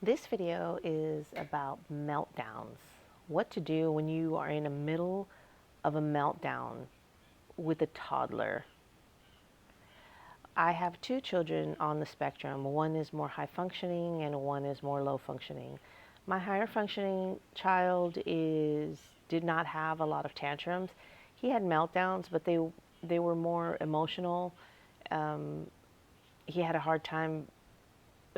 This video is about meltdowns. What to do when you are in the middle of a meltdown with a toddler. I have two children on the spectrum. One is more high functioning and one is more low functioning. My higher functioning child did not have a lot of tantrums. He had meltdowns, but they were more emotional. Um, he had a hard time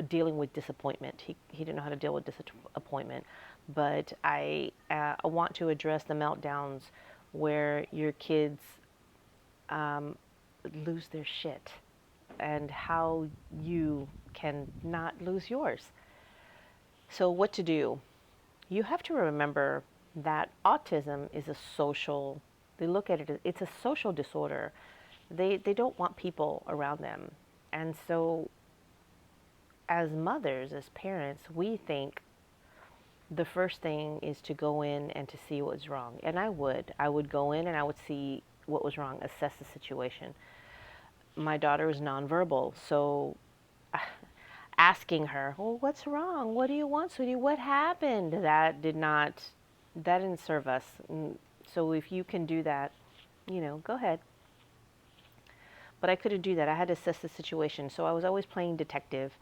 dealing with disappointment. He didn't know how to deal with disappointment. But I want to address the meltdowns where your kids um, lose their shit and how you can not lose yours. So, what to do? You have to remember that autism is a social, they look at it, it's a social disorder. They don't want people around them. And so, as mothers, as parents, we think the first thing is to go in and to see what's wrong. And I would go in and I would see what was wrong, assess the situation. My daughter is nonverbal, so asking her, well, what's wrong? What do you want, sweetie? What happened? That didn't serve us. So if you can do that, go ahead. But I couldn't do that. I had to assess the situation. So I was always playing detective,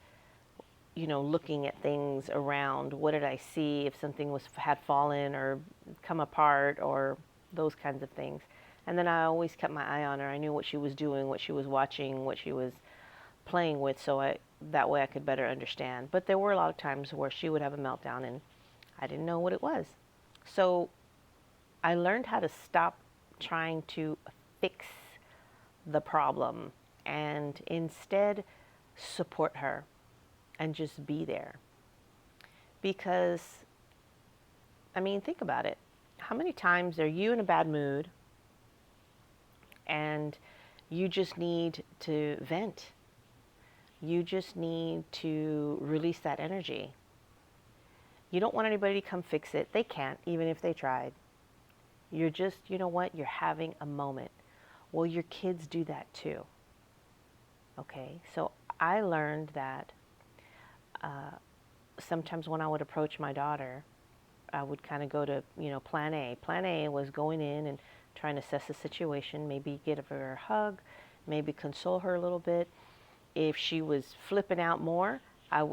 looking at things around. What did I see? If something had fallen or come apart or those kinds of things. And then I always kept my eye on her. I knew what she was doing, what she was watching, what she was playing with, so that way I could better understand. But there were a lot of times where she would have a meltdown and I didn't know what it was. So I learned how to stop trying to fix the problem and instead support her and just be there. Because, think about it. How many times are you in a bad mood and you just need to vent? You just need to release that energy. You don't want anybody to come fix it. They can't, even if they tried. You're just, you know what? You're having a moment. Well, your kids do that too. Okay, so I learned that sometimes when I would approach my daughter, I would kind of go to, plan A. Plan A was going in and trying to assess the situation, maybe give her a hug, maybe console her a little bit. If she was flipping out more,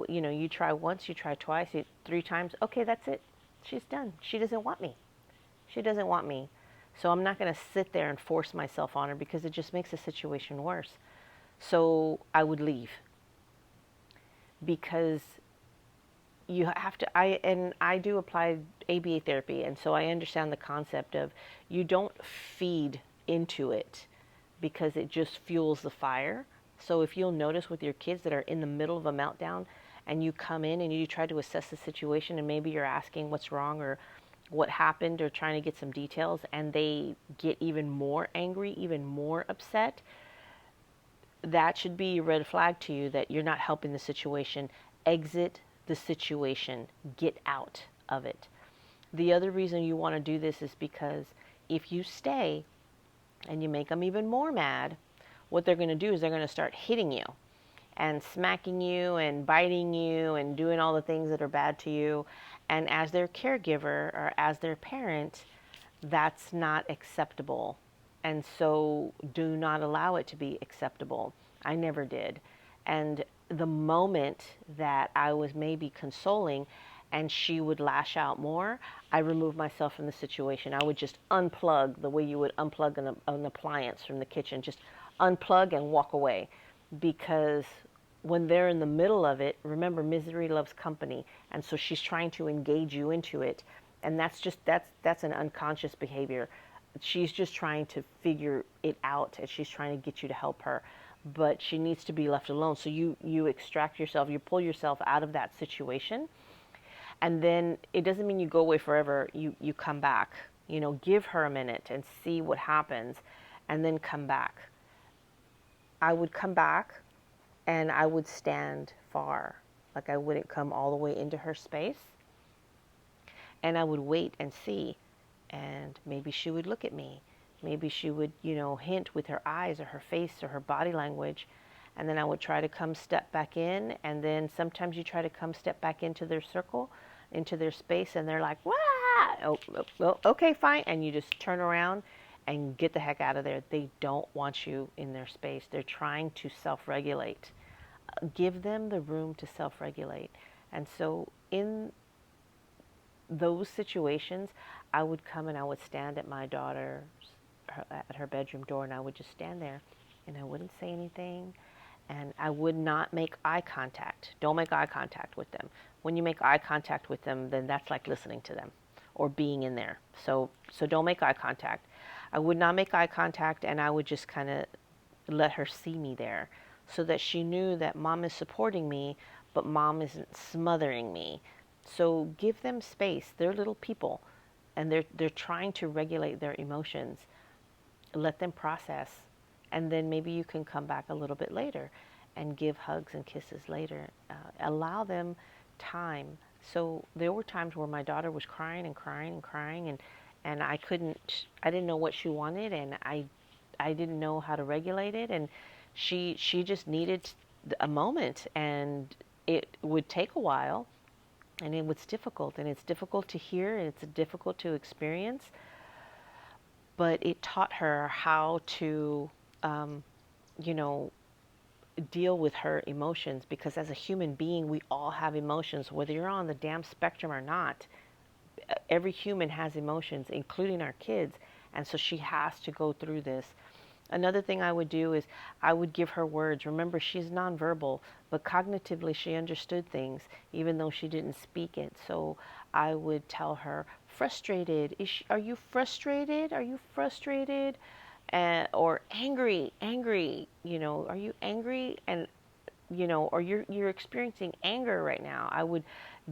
you try once, you try twice, 3 times. Okay, that's it. She's done. She doesn't want me. She doesn't want me. So I'm not going to sit there and force myself on her because it just makes the situation worse. So I would leave because you have to. I do apply ABA therapy, and so I understand the concept of you don't feed into it because it just fuels the fire. So if you'll notice with your kids that are in the middle of a meltdown and you come in and you try to assess the situation and maybe you're asking what's wrong or what happened or trying to get some details and they get even more angry, even more upset, that should be a red flag to you that you're not helping the situation. Exit the situation. Get out of it. The other reason you want to do this is because if you stay and you make them even more mad, what they're going to do is they're going to start hitting you and smacking you and biting you and doing all the things that are bad to you. And as their caregiver or as their parent, that's not acceptable. And so do not allow it to be acceptable. I never did. And the moment that I was maybe consoling and she would lash out more, I removed myself from the situation. I would just unplug the way you would unplug an appliance from the kitchen, just unplug and walk away. Because when they're in the middle of it, remember, misery loves company. And so she's trying to engage you into it. And that's an unconscious behavior. She's just trying to figure it out and she's trying to get you to help her. But she needs to be left alone. So you extract yourself, you pull yourself out of that situation. And then it doesn't mean you go away forever. You come back. Give her a minute and see what happens and then come back. I would come back and I would stand far. Like I wouldn't come all the way into her space. And I would wait and see. And maybe she would look at me. Maybe she would, hint with her eyes or her face or her body language. and then I would try to come step back in, and then sometimes you try to come step back into their circle, into their space, and they're like, "Wah!" Oh, well, okay, fine, and you just turn around and get the heck out of there. They don't want you in their space. They're trying to self-regulate. Give them the room to self-regulate. And so in those situations, I would come and I would stand at my daughter's, at her bedroom door, and I would just stand there, and I wouldn't say anything, and I would not make eye contact. Don't make eye contact with them. When you make eye contact with them, then that's like listening to them or being in there. So don't make eye contact. I would not make eye contact, and I would just kind of let her see me there, so that she knew that mom is supporting me, but mom isn't smothering me. So give them space. They're little people, and they're trying to regulate their emotions. Let them process, and then maybe you can come back a little bit later and give hugs and kisses later. Allow them time. So there were times where my daughter was crying and crying and crying, and I didn't know what she wanted, and I didn't know how to regulate it, and she just needed a moment, and it would take a while, and it was difficult, and it's difficult to hear, and it's difficult to experience, but it taught her how to, you know, deal with her emotions, because as a human being, we all have emotions, whether you're on the damn spectrum or not. Every human has emotions, including our kids, and so she has to go through this. Another thing I would do is I would give her words. Remember, she's nonverbal, but cognitively she understood things, even though she didn't speak it. So I would tell her, frustrated. Are you frustrated? Are you frustrated? Or angry, angry. Are you angry? And or you're experiencing anger right now. I would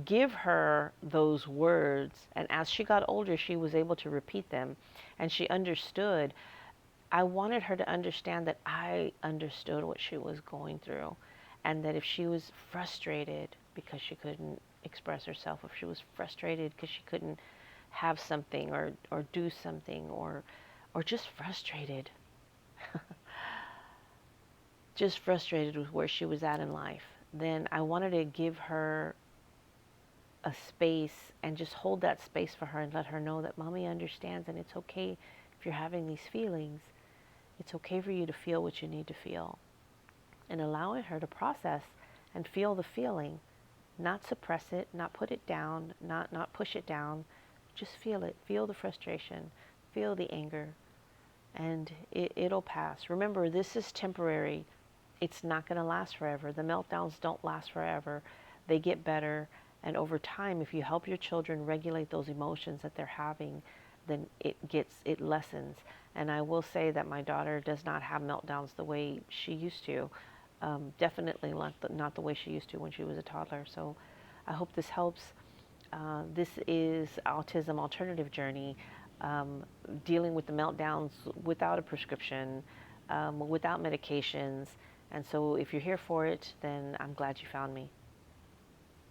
give her those words, and as she got older, she was able to repeat them, and she understood. I wanted her to understand that I understood what she was going through, and that if she was frustrated because she couldn't express herself, if she was frustrated because she couldn't have something or do something, or just frustrated, just frustrated with where she was at in life, then I wanted to give her a space and just hold that space for her and let her know that mommy understands, and it's okay if you're having these feelings. It's okay for you to feel what you need to feel, and allowing her to process and feel the feeling, not suppress it, not put it down, not push it down. Just feel it. Feel the frustration. Feel the anger, and it'll pass. Remember, this is temporary. It's not going to last forever. The meltdowns don't last forever. They get better, and over time, if you help your children regulate those emotions that they're having, then it lessens. And I will say that my daughter does not have meltdowns the way she used to. Definitely not the way she used to when she was a toddler. So I hope this helps. This is Autism Alternative Journey, dealing with the meltdowns without a prescription, without medications. And so if you're here for it, then I'm glad you found me.